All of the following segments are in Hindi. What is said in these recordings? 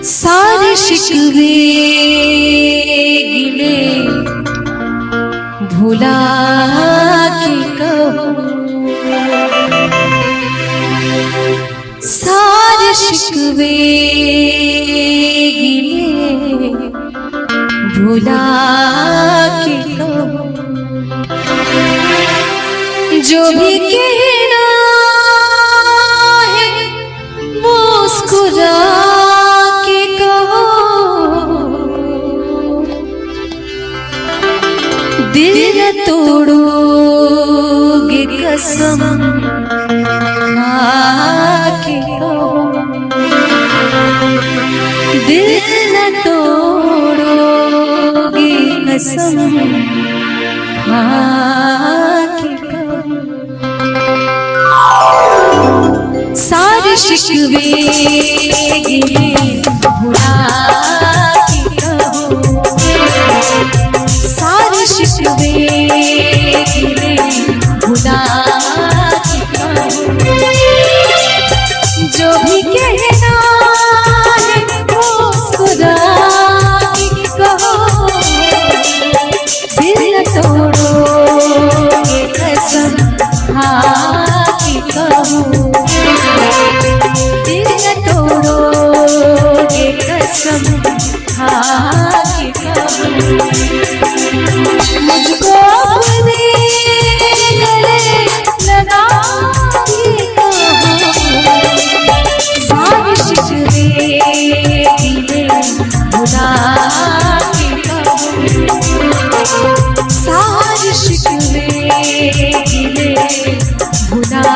सारे शिकवे गिले भुला के कहो, सारे शिकवे गिले भुला के कहो, जो भी कहना है मुस्कुरा के कहो, दिल न तोड़ोगे कसम खा के कहो, दिल न तोड़ोगे कसम खा के कहो, सारे शिकवे गिले भुला के कहो, सारे शिकवे गिले भुला के कहो, जो भी कहना है मुस्कुरा के कहो, दिल न तोड़ोगे कसम खा के कहो, दिल न तोड़ोगे कसम खा के कहो, मुझको अपने गले लगा के कहो, सारे शिकवे गिले भुला के कहो, सारे शिकवे गिले भुला के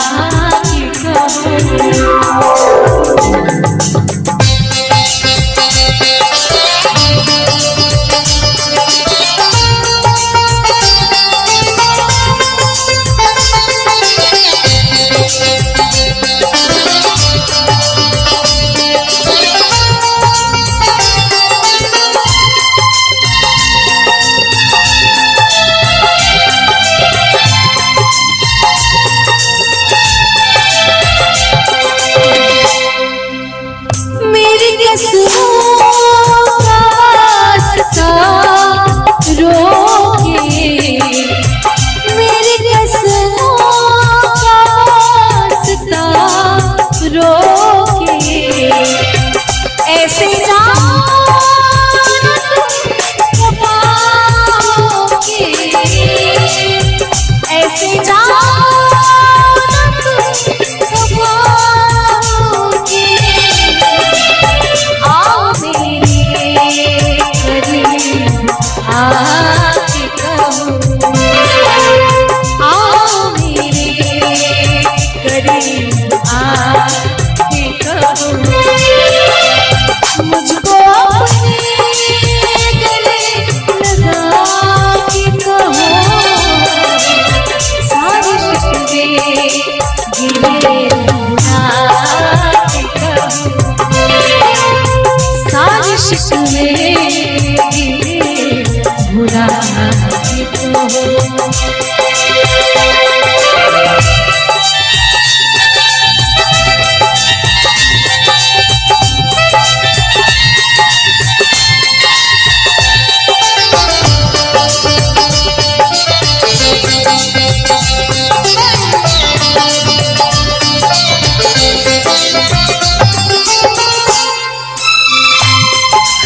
कहो।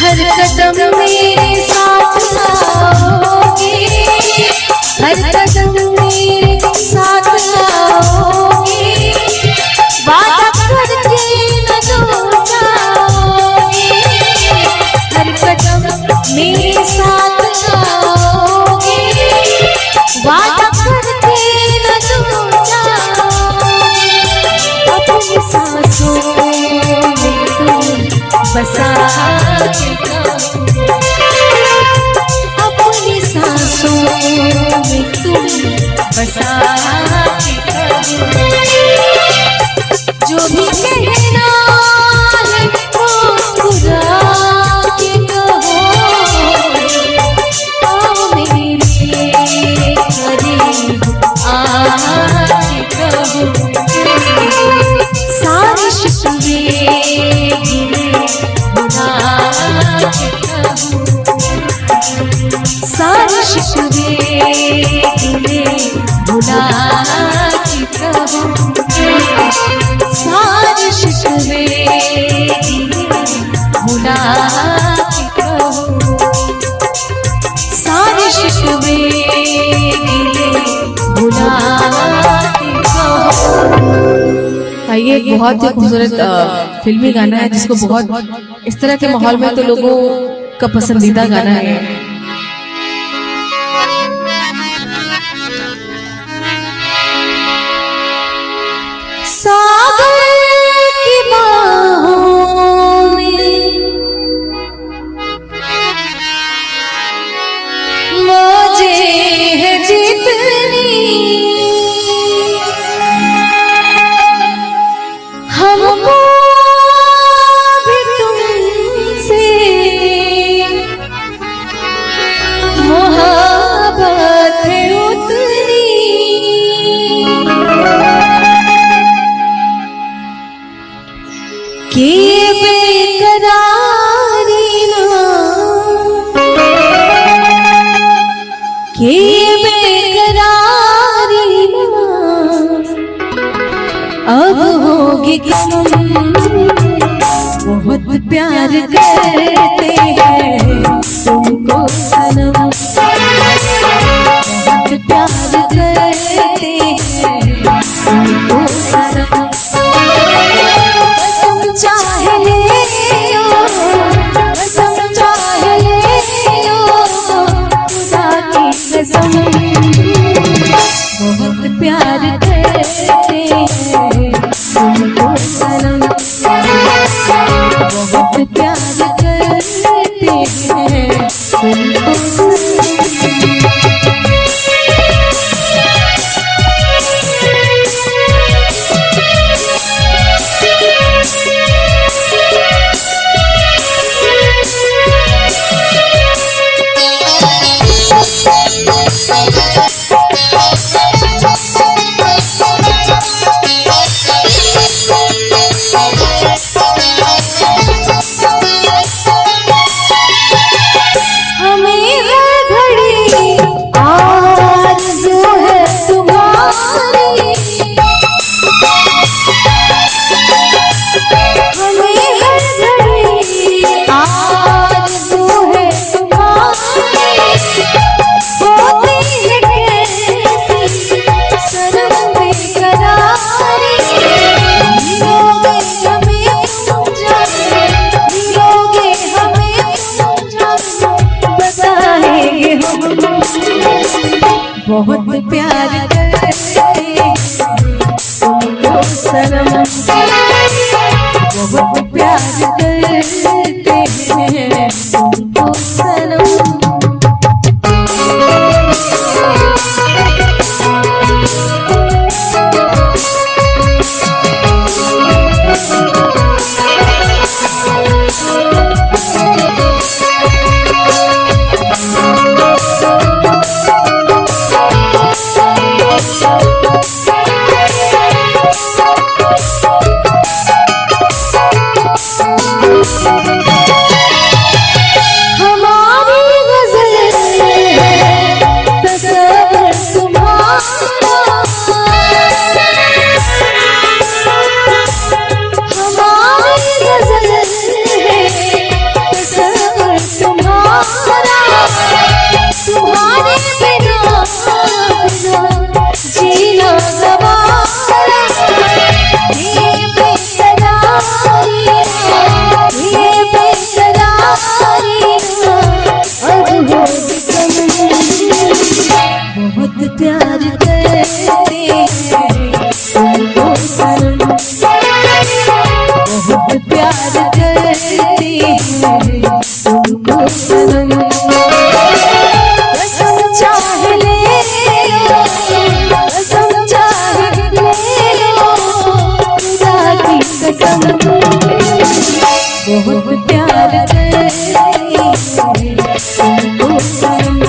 हर कदम मेरे साथ आओगे, हर कदम मेरे साथ आओगे, वादा करके न दूर जाओगे, हर कदम मेरे साथ आओगे, वादा करके न दूर जाओगे, अपनी सांसों में तुम बसा के कहो, अपनी सांसों में तुम बसा के कहो, जो भी कहना है मुस्कुरा के कहो, आओ मेरे करीब आके कहो, सारे शिकवे गिले भुला ये एक बहुत ही खूबसूरत फिल्मी गाना है जिसको बहुत इस तरह के माहौल में तो लोगों का पसंदीदा गाना है। सागर की बाहों में मौजें हैं जितनी, हमको भी तुमसे मोहब्बत है उतनी, कि बेकरारी ना, कि बेकरारी ना अब होगी कम। बहुत प्यार करते हैं तुमको सनम, बहुत प्यार करते हैं तुमको सनम। कसम चाहे ले लो, कसम चाहे ले लो, खुदा की कसम। बहुत प्यार करते हैं तुमको सनम, बहुत प्यार करते हैं तुमको सनम। बहुत प्यार करते हैं तुमको सनम, बहुत प्यार करते हैं तुमको सनम। बहुत प्यार करते हैं तुमको सनम, बहुत प्यार करते हैं तुमको सनम। कसम चाहे ले लो, कसम चाहे ले लो, खुदा की कसम। बहुत प्यार करते हैं तुमको सनम,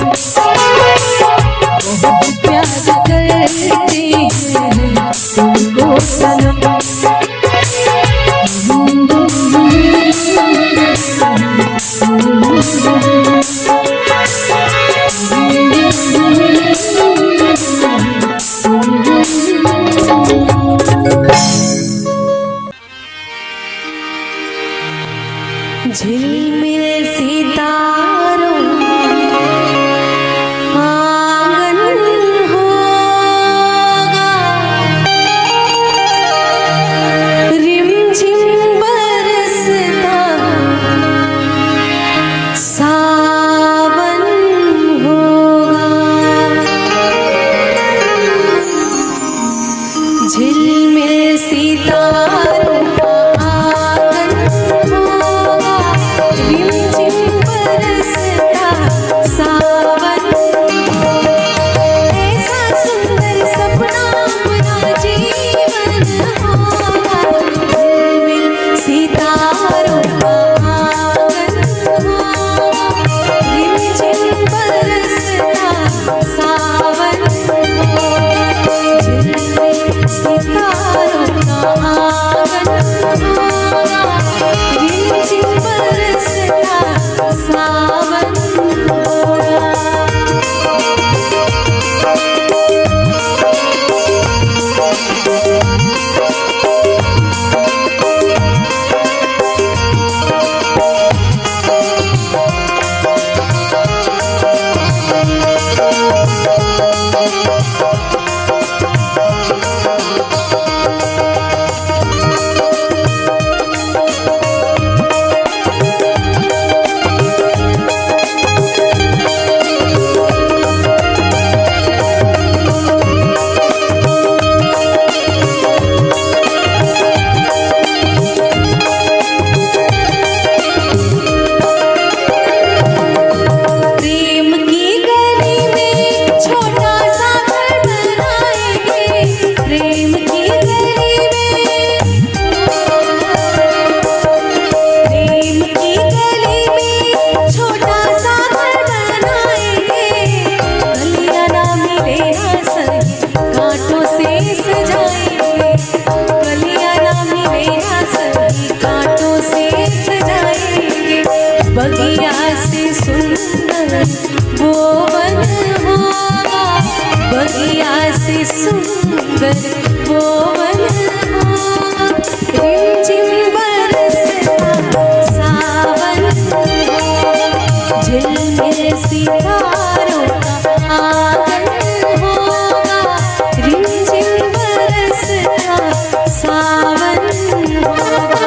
बहुत प्यार करते हैं तुमको सनम। झिलमिल सितारों आंगन होगा, सुंदर वो वन होगा, रिमझिम बरसता सावन होगा, झिलमिल सितारों का आंगन होगा, रिमझिम बरसता सावन होगा।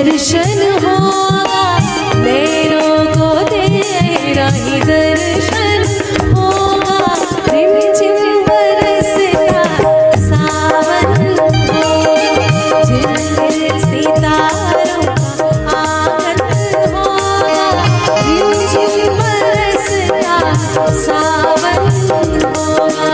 दर्शन होगा, नैनों को तेरा ही दर्शन होगा, रिमझिम बरसता सावन होगा, झिलमिल सितारों का आंगन होगा, रिमझिम बरसता सावन होगा।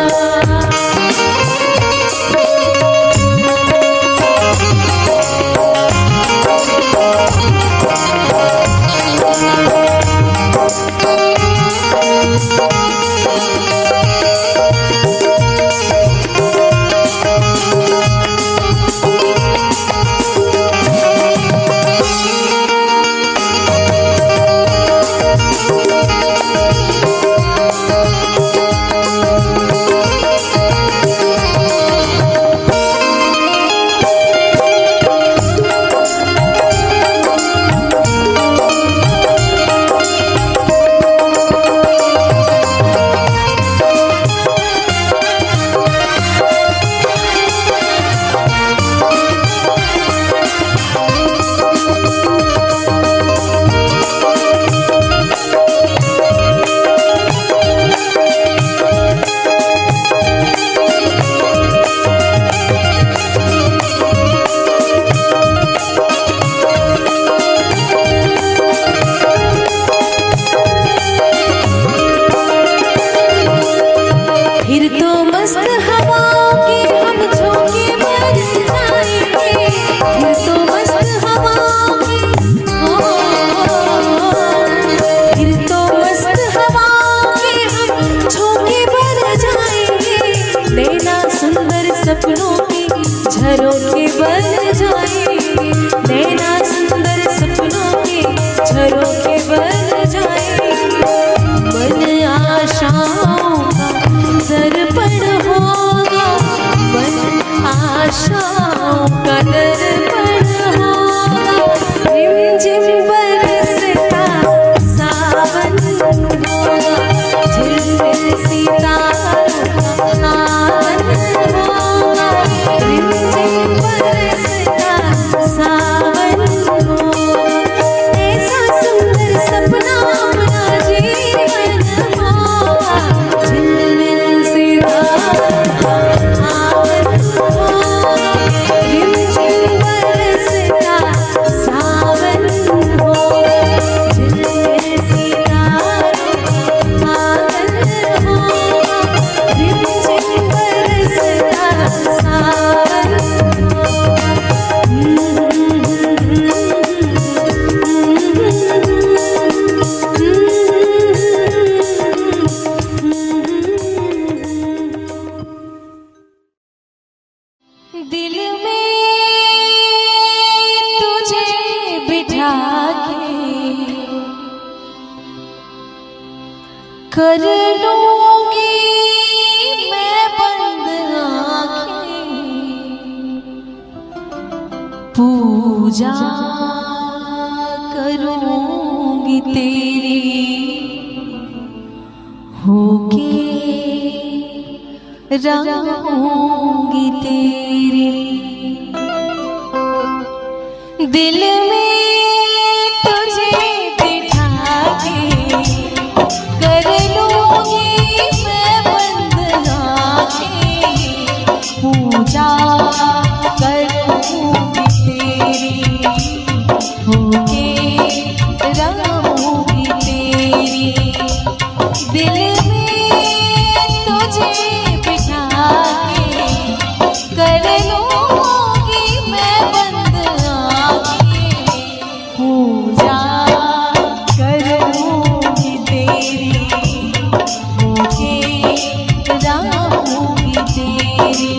सपनों की झरोखे बन जाएंगे, नैना सुंदर सपनों के झरोखे बन जाएंगे, बन आशाओं का दर्पण होगा, बन आशाओं का दर्पण होगा, रिमझिम बरसता सावन होगा, झिलमिल सितारों का आंगन होगा, रिमझिम बरसता सावन होगा, ऐसा सुंदर सपना अपना जीवन होगा, झिलमिल सितारों का आंगन होगा, रिमझिम बरसता सावन होगा, झिलमिल सितारों का आंगन होगा, रिमझिम बरसता सावन दिल में तुझे बिठा के कर लूंगी मैं बंद आंखें, पूजा करूंगी तेरी होके रहूंगी तेरी। दिल में तुझे बिठा के कर लूंगी मैं बंद आंखें, पूजा करूंगी तेरी होके रहूंगी तेरी। दिल में तुझे बिठा के कर लूंगी मैं बंद आंखें, पूजा करूंगी तेरी होके रहूंगी तेरी।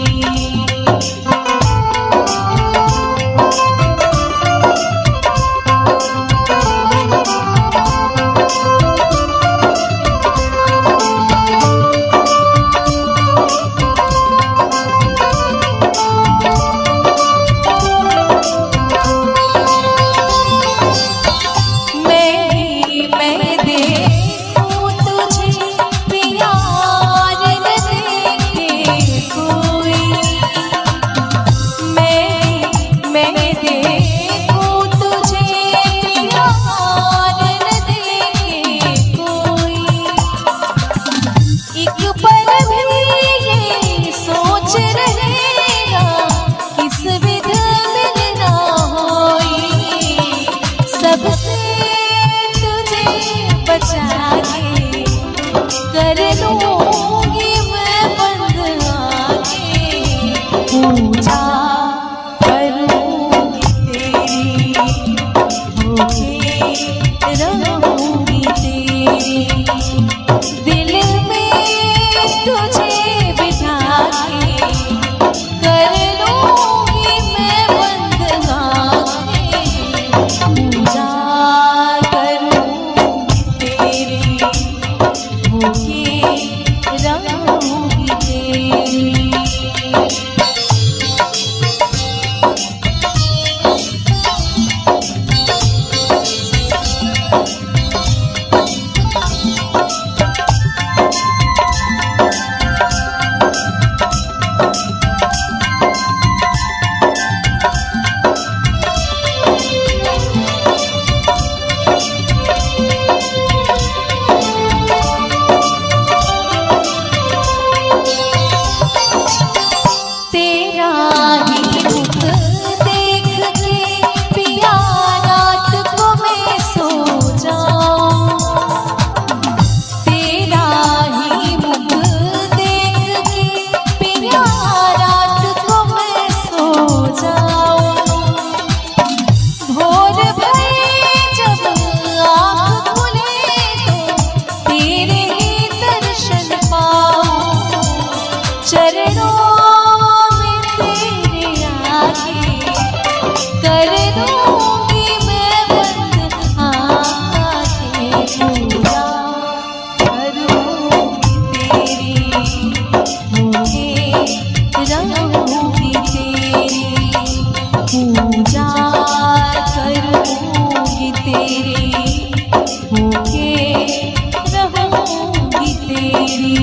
कर लूंगी मैं बंद आंखें, पूजा करूंगी तेरी होके रहूंगी तेरी। दिल में तुझे बिठा के कर लूंगी मैं बंद आंखें, पूजा करूंगी तेरी होके रहूंगी तेरी। तेरा ही मुख देख के पिया रात को मैं सो जाऊं, तेरा ही मुख देख के पिया रात को मैं सो जाऊं। भोर भये जब आँख खुले तो तेरे ही दर्शन पाऊं, चरणों कर दूंगी मैं बंद आंखें, पूजा करूंगी तेरी होके रहूंगी तेरी, पूजा करूंगी तेरी होके रहूंगी तेरी।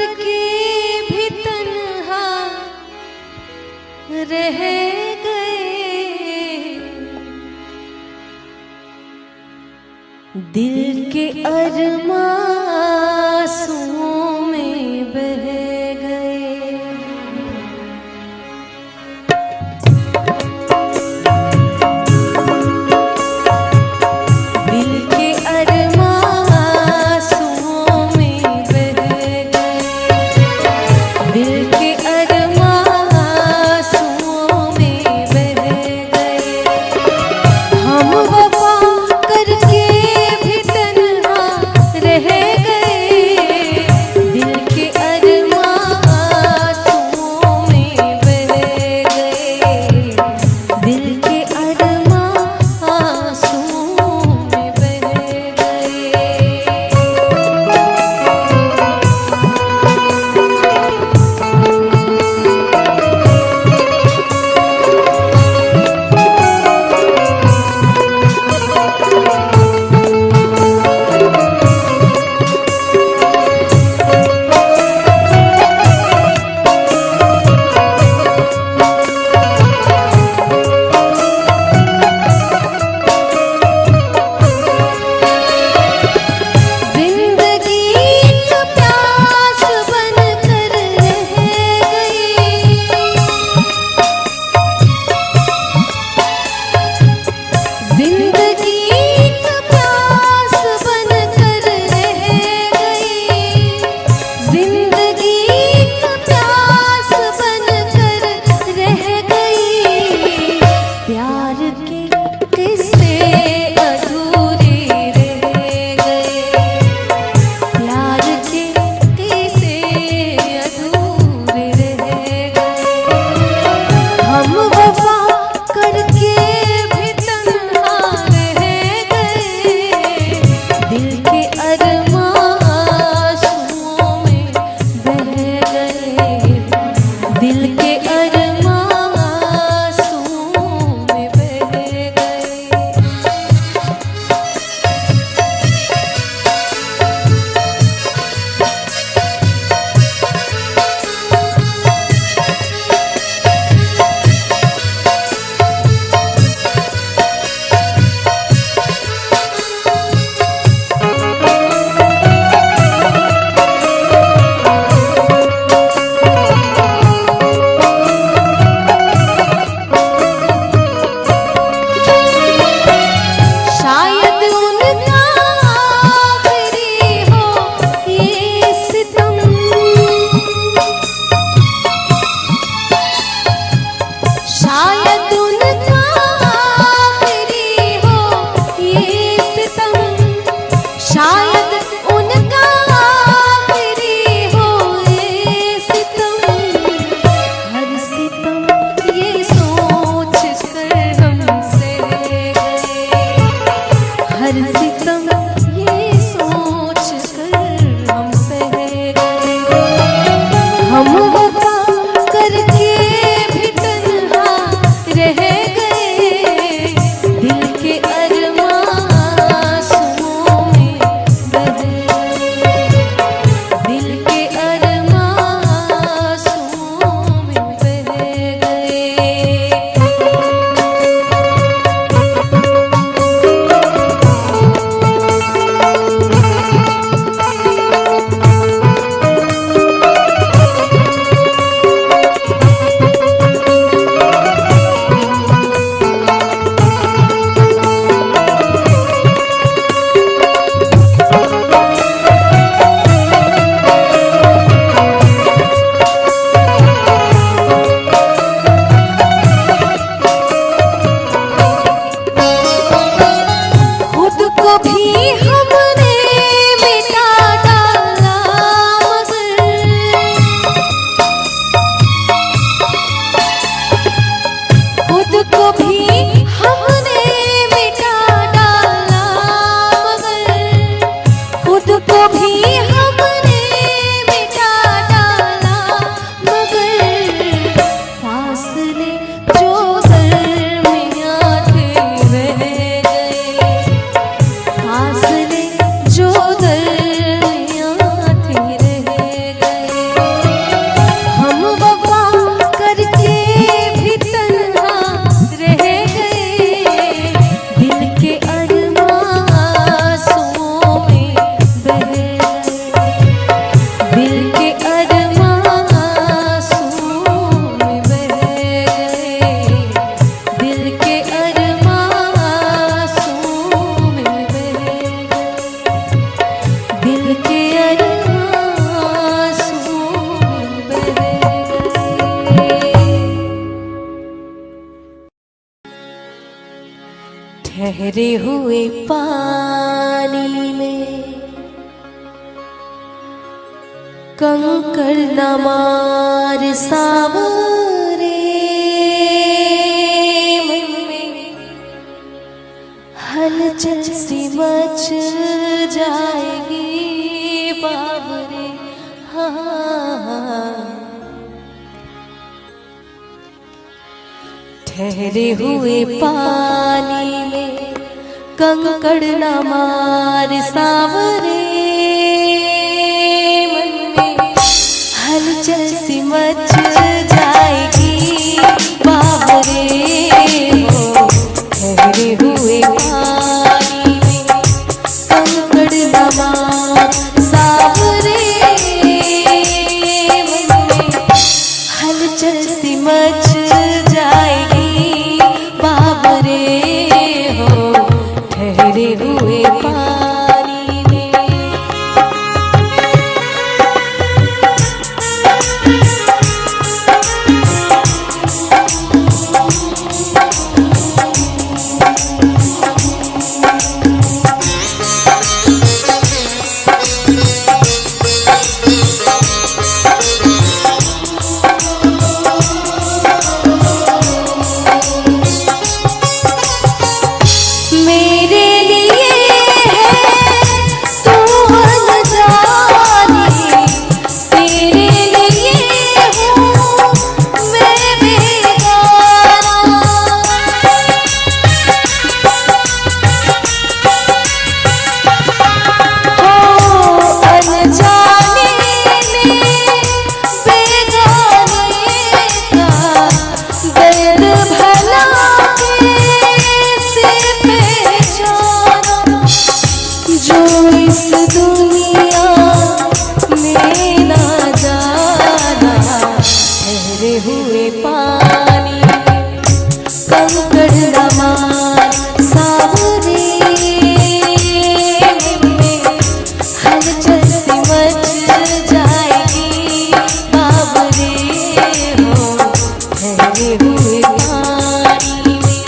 करके भी तन्हा रह गए, दिल के अरमां आंसुओं में बह गए। दिल के अरमां आंसुओं में बह गए, दिल के अरमां आंसुओं में बह गए। हम वफा करके भी तन्हा रह गए, ठहरे हुए पानी में कंकड़ न मार सावरे, मन में हलचल सी मच जाएगी बावरे। हाँ, ठहरे हुए पानी में कंकड़ न मार सावरे, मन में हलचल सी मच जाएगी बावरे। हो ठहरे हुए पानी में कंकड़ न मार सावरे, मन में हलचल सी मच जाएगी बावरे। हो ठहरे हुए पानी में। हुए पानी कंकड़ न मार सावरे, में हलचल सी मच जाएगी बावरे। हो ठहरे हुए पानी में।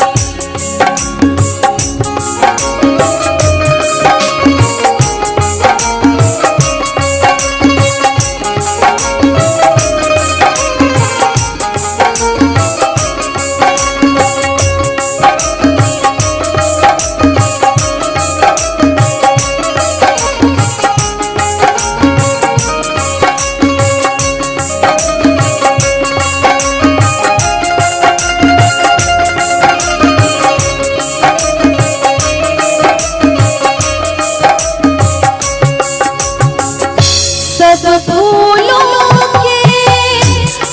सब फूलों के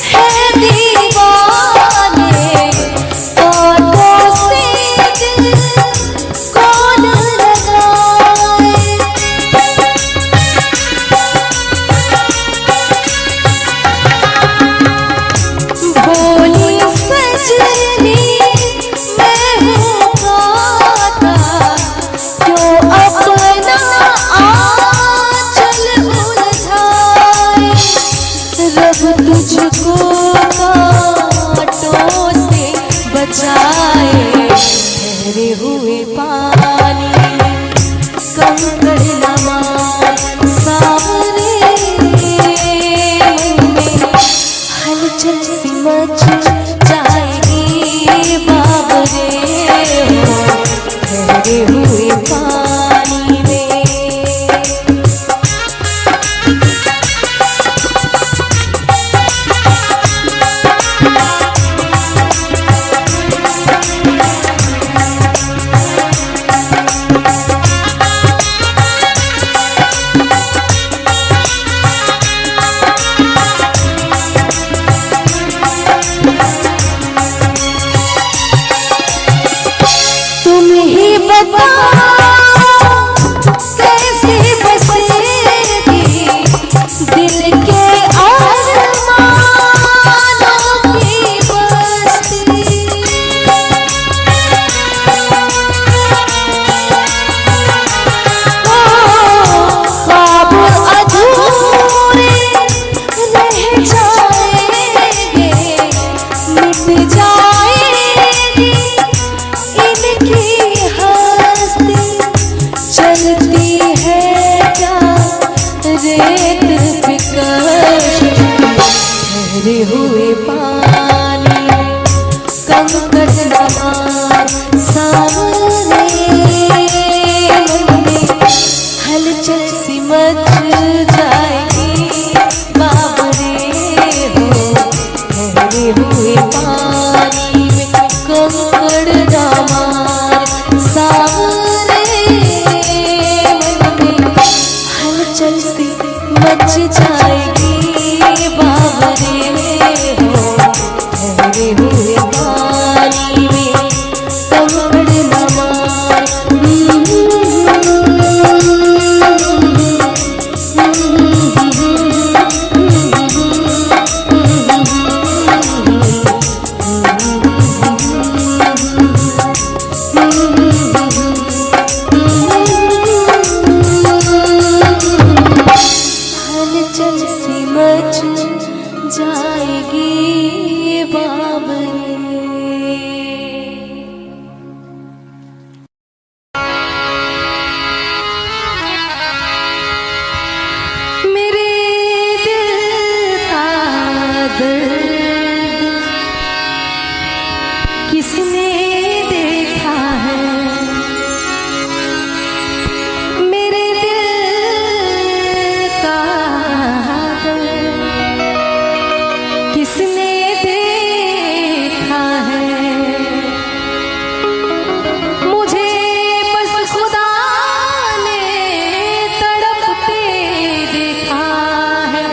हैं दीवाने, कांटों से दिल कौन लगाए। भोली सजनी मैं हूँ गाता, क्यों अपना रब तुझको कांटों से बचाए। ठहरे हुए पानी में कंकड़ न मार सावरे, मन में हलचल सी मच जाएगी बावरे। हो ठहरे हुए पानी में। तुम ही बताओ ठहरे हुए पानी कंकड़ नमार सामने मन में हलचल सी मच जाएगी बाबरे हो ठहरे हुए पानी में कंकड़ नमार सामने मन में हलचल सी मच जाएगी बाबरे हो ठहरे हुए पानी में कंकड़ नमार हलचल सी मच जाएगी बाबरे। मेरे दिल का दर्द किसने देखा है, मेरे दिल का दर्द किसने देखा है, मुझे बस खुदा ने तड़पते देखा है,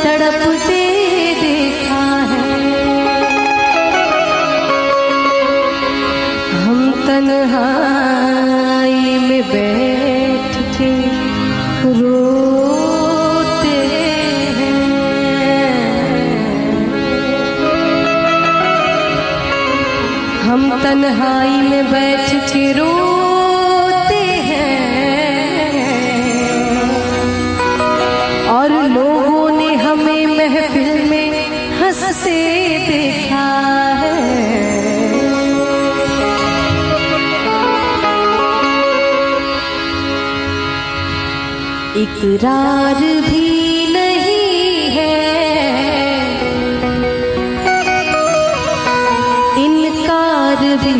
तड़पते देखा है। हम तन्हाई में बैठ के रोते हैं, हम तन्हाई में बैठ के रोते हैं और लोगों ने हमें महफिल में हंसते देखा है। इकरार भी नहीं है, इनकार भी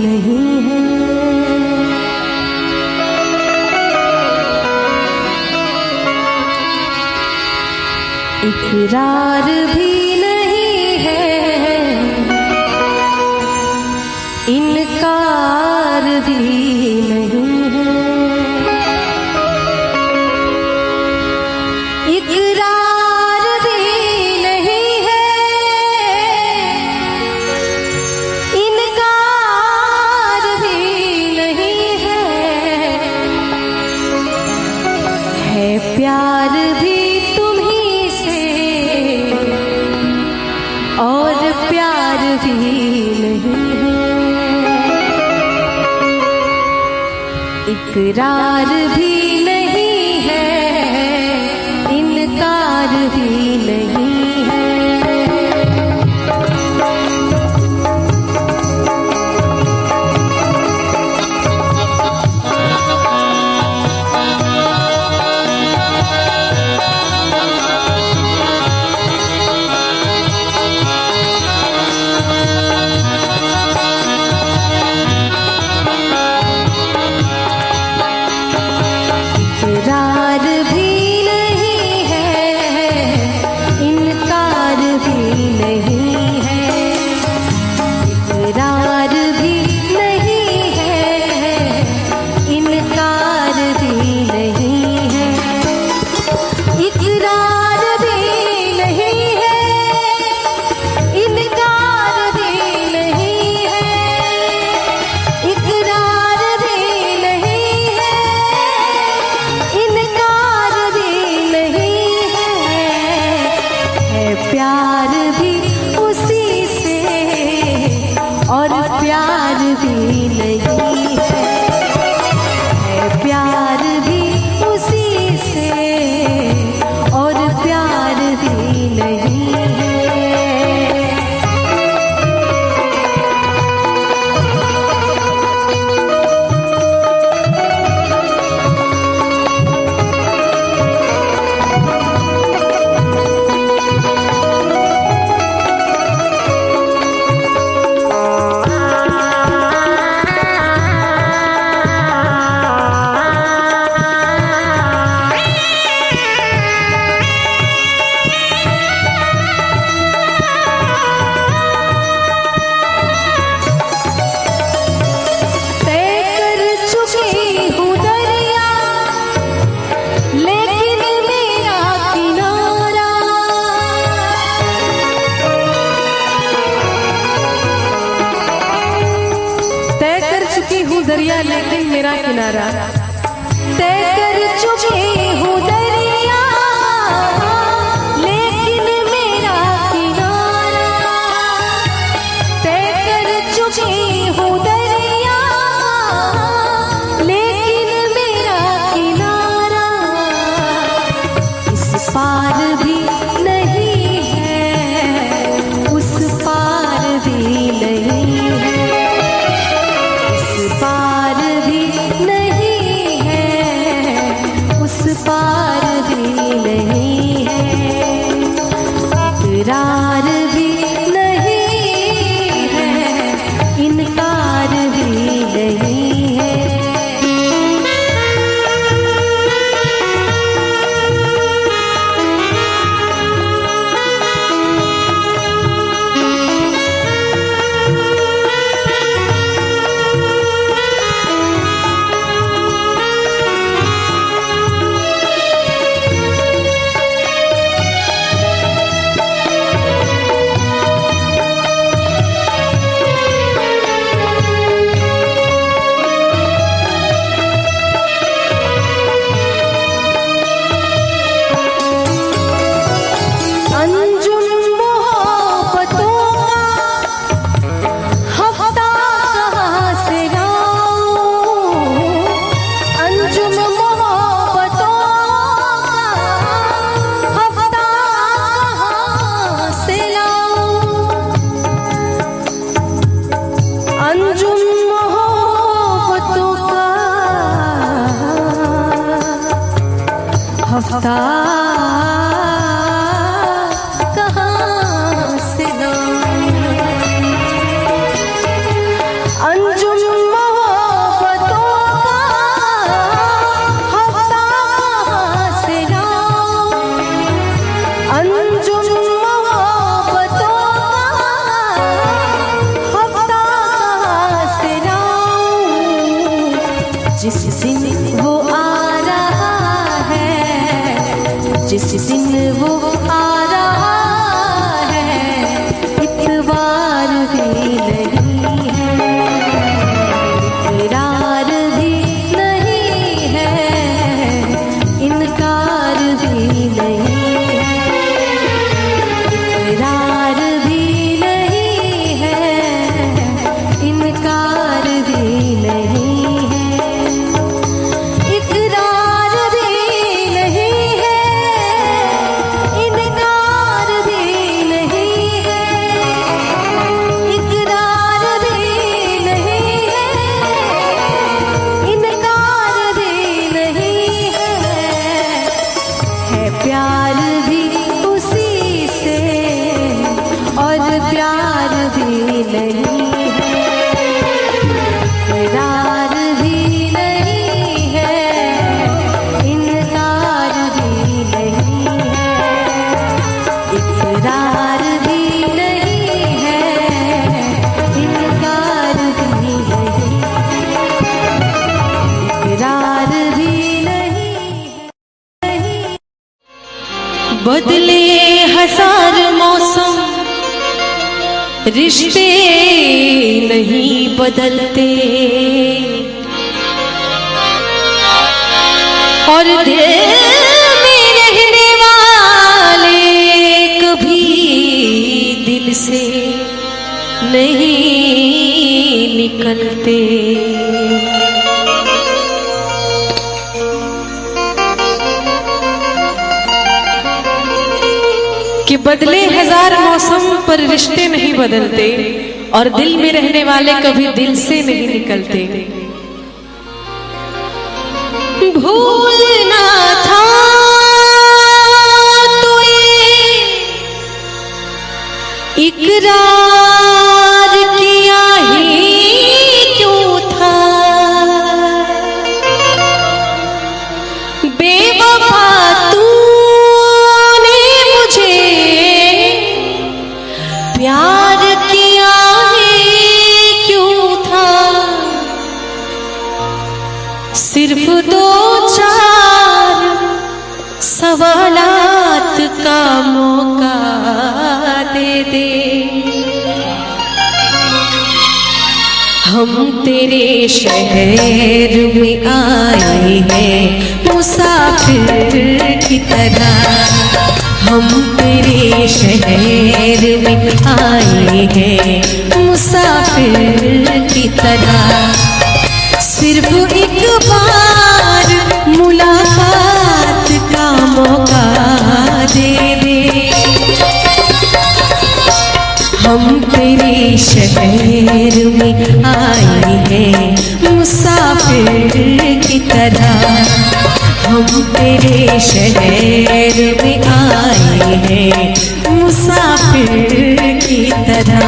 नहीं है, इकरार भी नहीं है, इनकार भी नहीं है। इकरार भी नहीं है, इनकार भी नहीं है प्यार भी तुम्हीं से और प्यार भी नहीं है, इकरार भी नहीं है, इनकार भी नहीं है। इकरार भी नहीं है, इनकार भी नहीं है, इकरार भी नहीं है, इनकार भी नहीं है, इकरार भी नहीं है, इनकार भी नहीं है, इकरार भी नहीं है, इनकार भी नहीं है प्यार भी उसी से और प्यार भी नहीं है प्यार भी उसी से और प्यार भी नहीं है। मेरा किनारा। तय कर चुकी हूँ दरिया, लेकिन मेरा किनारा। तय कर चुकी हूँ दरिया, लेकिन मेरा किनारा इस पार भी नहीं है, उस पार भी नहीं है, इस पार भी नहीं है, उस पार भी नहीं है, इकरार भी नहीं है, इनकार भी नहीं है। हफ्ता कहाँ से लाऊं, अंजुम मोहब्बतों का हफ्ता कहाँ से लाऊं, अंजुम मोहब्बतों का हफ्ता कहाँ से लाऊं। जिस दिन वो आ रहा है, जिस दिन वो आ रहा है, इतवार भी नहीं है, इकरार भी नहीं है, इनकार भी नहीं है, इकरार भी नहीं है, इनकार भी नहीं है, इकरार भी नहीं है, इनकार भी नहीं है, इकरार भी नहीं है, इनकार भी नहीं है प्यार भी उसी से और प्यार भी नहीं है, इकरार भी नहीं है, इनकार भी नहीं है, इकरार भी नहीं है, इनकार भी नहीं, इकरार भी नहीं है। बदले हजार मौसम, रिश्ते नहीं बदलते, और दिल में रहने वाले कभी दिल से नहीं निकलते। कि बदले हजार मौसम पर रिश्ते नहीं बदलते, और दिल में रहने वाले कभी दिल से नहीं निकलते। भूलना था तो ये इकरार किया ही क्यों था, बेवफा तूने मुझे प्यार किया ही क्यों था। सिर्फ दो चार सवालात का मौका दे दे, हम तेरे शहर में आए हैं मुसाफिर की तरह, हम तेरे शहर में आए हैं मुसाफिर की तरह। सिर्फ एक बार मुलाकात का मौका दे दे, हम तेरे शहर में आए हैं मुसाफिर की तरह, हम तेरे शहर में आए हैं मुसाफिर की तरह।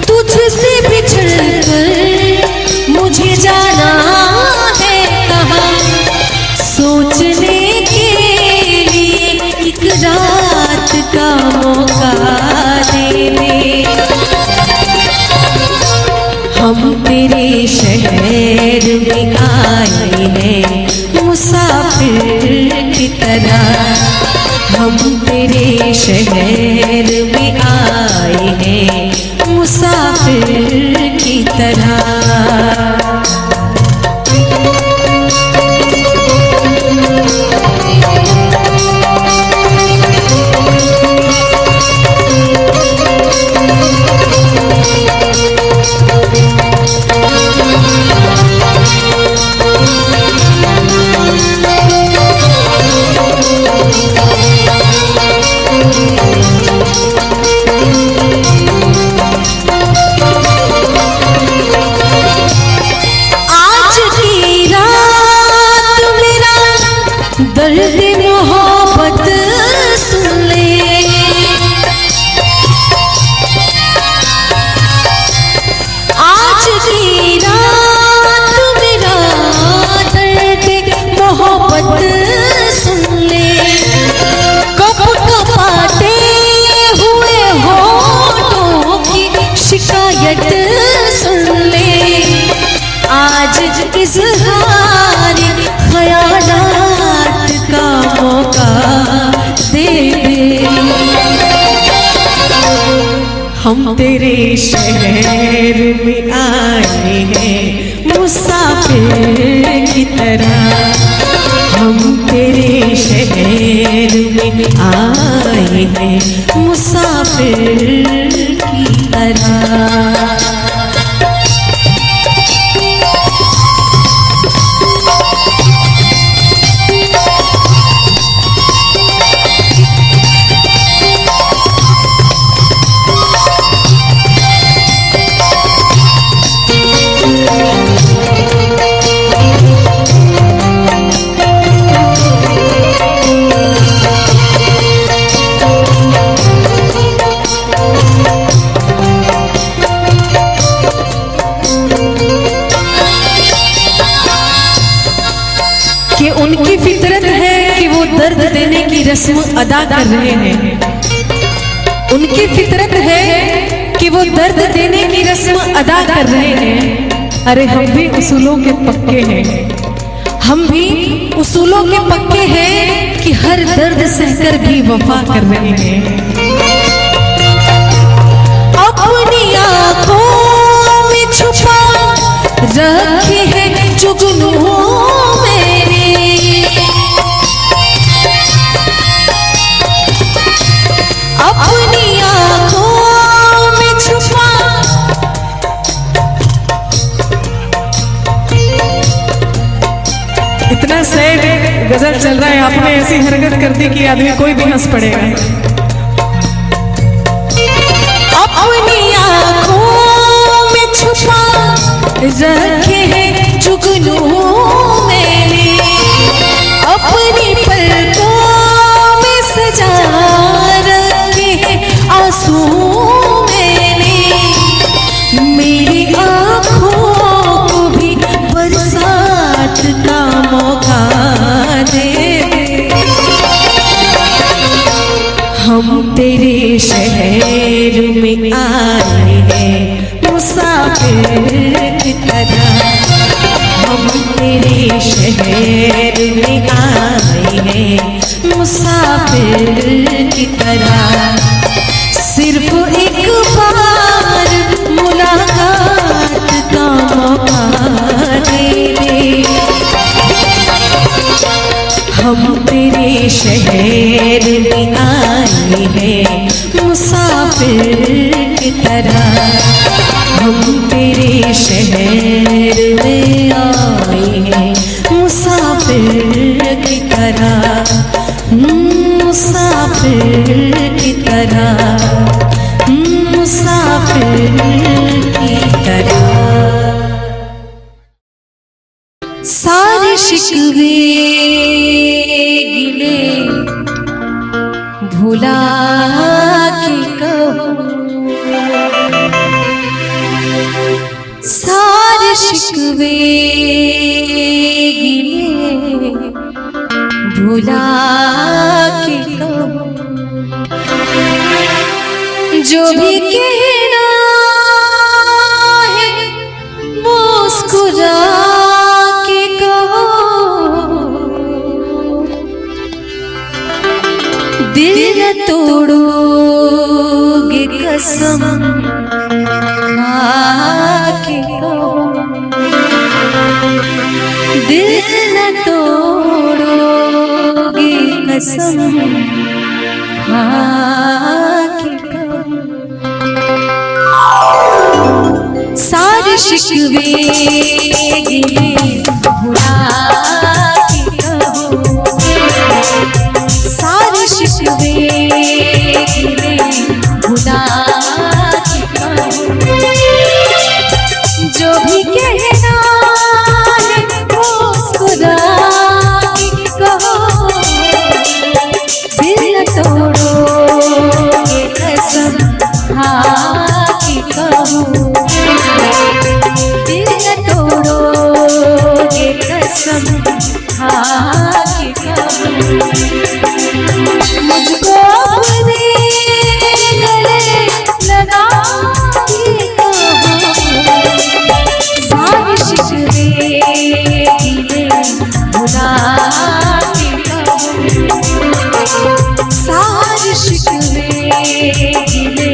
तुझसे बिछड़ कर मुझे जाना है कहाँ, सोचने के लिए एक रात का मौका दे दे, हम तेरे शहर में आए हैं मुसाफिर की तरह, हम तेरे शहर में आए हैं मुसाफिर की तरह। दर्द मोहब्बत सुन ले, आज की रात मेरा दर्द मोहब्बत सुन ले, कब कपाते हुए होठों की शिकायत सुन ले, आज इज़हार ख़यालात का मौका दे दे, हम तेरे शहर में आए हैं मुसाफिर की तरह, हम तेरे शहर में आए हैं मुसाफिर की तरह। कि उनकी फितरत है कि वो दर्द देने की रस्म अदा कर रहे हैं, उनकी फितरत है कि वो दर्द देने की रस्म अदा कर रहे हैं। अरे हम भी उसूलों के पक्के हैं, हम भी उसूलों के पक्के हैं कि हर दर्द सहकर भी वफा कर रहे हैं। अपनी आँखों में छुपा रखे हैं जुगनू मेरे, अपनी आँखों में छुपा गजल चल रहा है, आपने ऐसी हरकत कर दी कि आदमी कोई भी हंस पड़ेगा। अपनी आँखों में छुपा रखे हैं जुगनू मैंने, अपनी पलकों में सजा रखे हैं आंसू मैंने, मेरी आँखों को भी बरसात का मौका दे। हम तेरे शहर में आए हैं मुसाफिर की तरह, हम तेरे शहर में आए हैं मुसाफिर की तरह, सिर्फ एक बार मुलाकात का मौका दे दे। हम तेरे शहर में आए हैं मुसाफिर की तरह, हम तेरे शहर में आए हैं मुसाफिर की तरह, मुसाफिर की तरह, मुसाफिर की तरह। सारे शिकवे गिले भुला के कहो, सारे शिकवे गिले भुला के कहो, जो भी कहना है मुस्कुरा के कहो, दिल न तोड़ोगे कसम खा के कहो, दिल न तोड़ोगे कसम खा के कहो। सारे शिकवे गिले भुला के कहो, सारे शिकवे गिले भुला के कहो, जो भी कहना है मुस्कुरा के कहो, दिल तोड़ोगे कसम खा के कहो, दिल तोड़ोगे कसम खा के कहो, मुझको अपने गले लगा के कहो, सारे शिकवे गिले भुला के कहो, सारे शिकवे गिले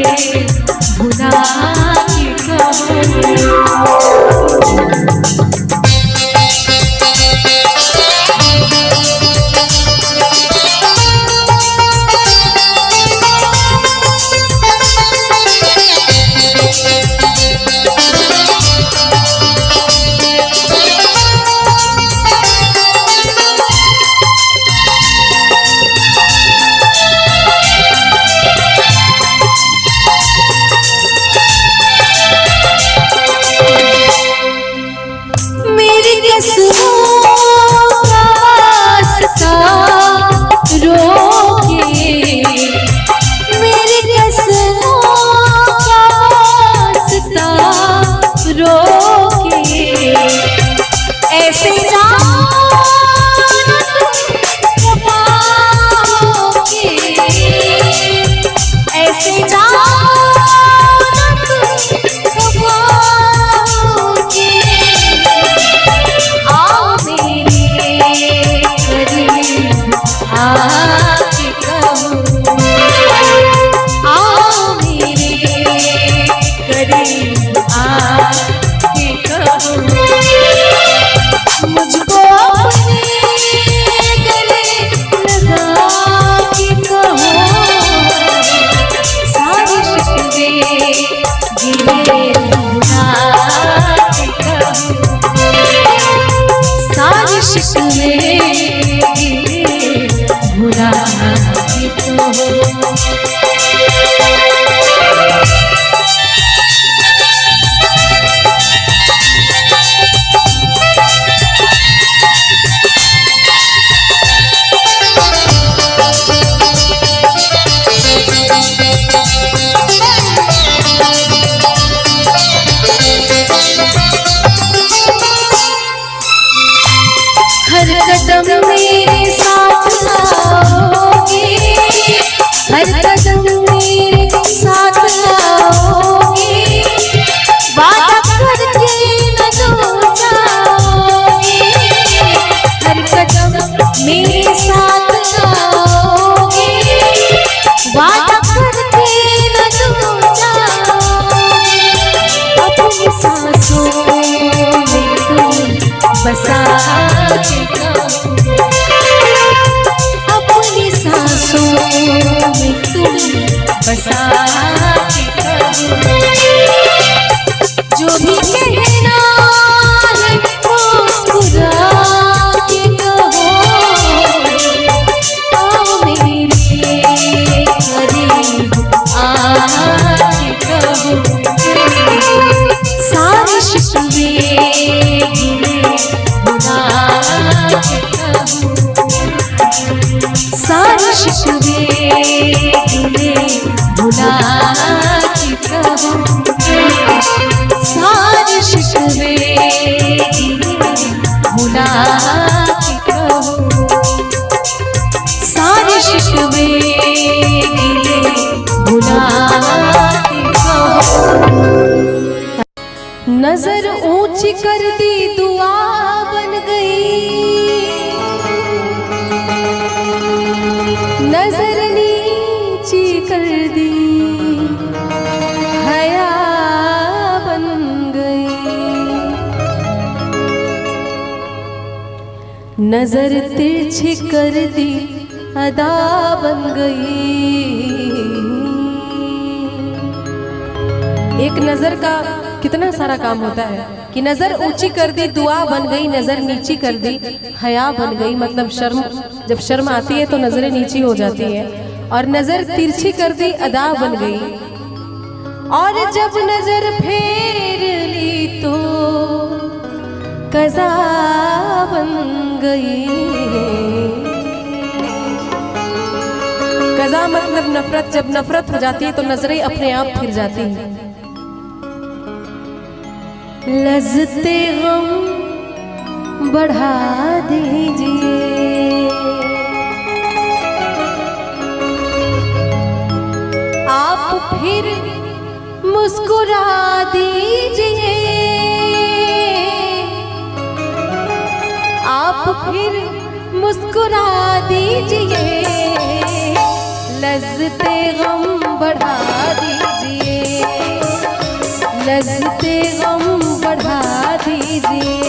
भुला के कहो। शिकवे बसा के कहूँ, अपनी सांसों में तुम बसा के कहूँ, जो भी कहना है मुस्कुरा के कहो, आओ मेरे करीब आके कहो, सारे शिकवे गिले भुला के कहो, सारे शिकवे गिले भुला के कहो, सारे शिकवे गिले भुला के कहो, सारे शिकवे गिले भुला के कहो। नजर ऊंची कर दी दुआ बन गई, नजर नीची कर दी हया बन गई, नजर तिरछी कर दी अदा बन गई। एक नजर का कितना सारा काम होता है कि नजर ऊंची कर दी दुआ बन गई, नजर नीची कर दी हया बन गई। मतलब शर्म, जब शर्म आती है तो नजरें नीची हो जाती है, और नजर तिरछी कर दी अदा बन गई, और जब नजर फेर ली तो कज़ा बन गई। कज़ा मतलब नफरत, जब नफरत हो जाती है तो नजरें अपने आप फिर जाती हैं। लज़्ज़ते गम बढ़ा दीजिए, आप फिर मुस्कुरा दीजिए, आप फिर मुस्कुरा दीजिए, लज़्ज़ते गम बढ़ा दीजिए, लज़्ज़ते गम बढ़ा दीजिए,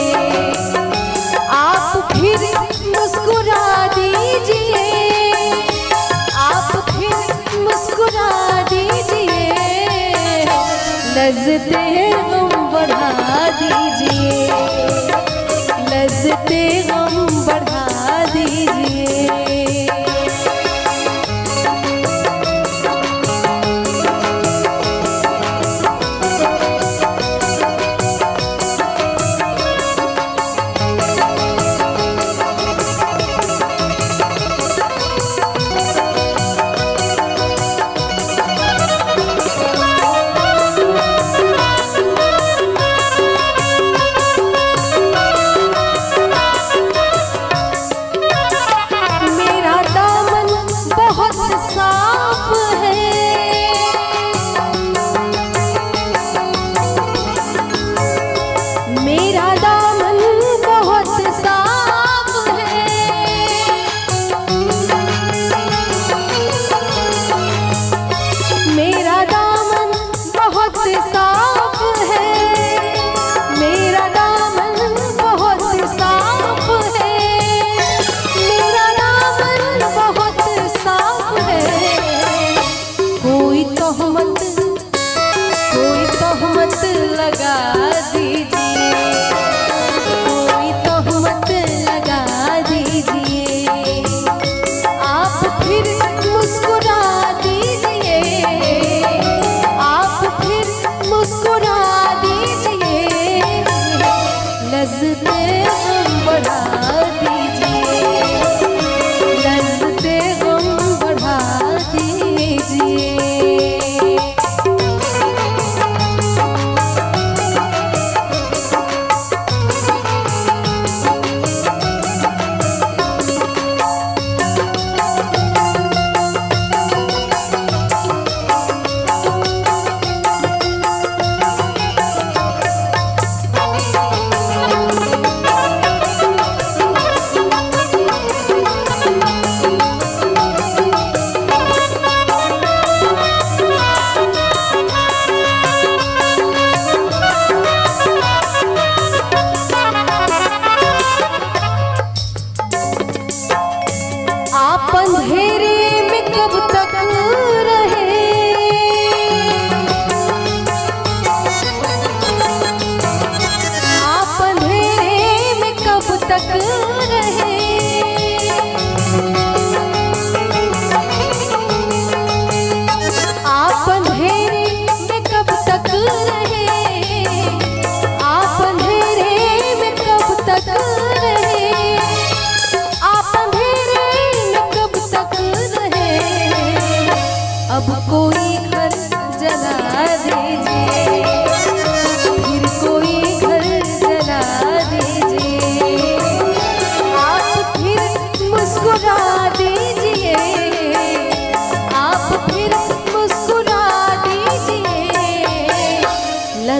आप फिर मुस्कुरा दीजिए, आप फिर मुस्कुरा दीजिए, लज़्ज़ते गम बढ़ा दीजिए, लज़्ज़ते गम बढ़ा दीजिए।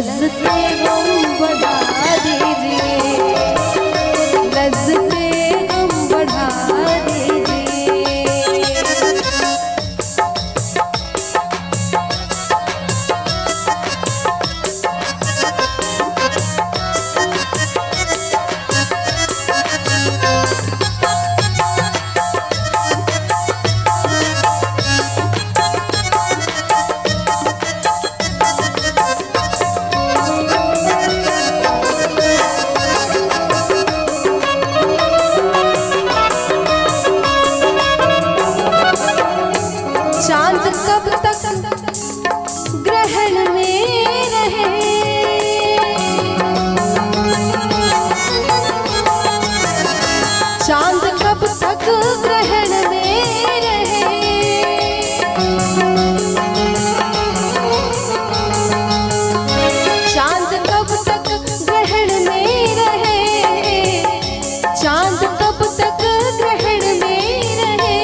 लज्जते गम बढ़ा दीजिए, लज्जते गम बढ़ा दीजिए। चांद कब तक ग्रहण में रहे, चांद कब तक ग्रहण में रहे, चांद कब तक ग्रहण में रहे, चांद कब तक ग्रहण में रहे,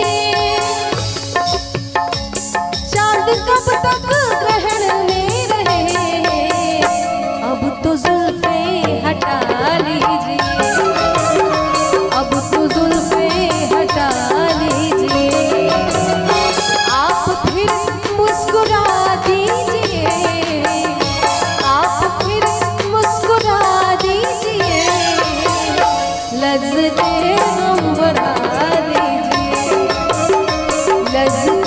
चांद कब तक ग्रहण में रहे। अब तो जुल्फे हटा लीजिए, अब तो जुल्फे हटा लीजिए, आप फिर मुस्कुरा दीजिए, आप फिर मुस्कुरा दीजिए, लज्जते गम बढ़ा दीजिए, लज्जते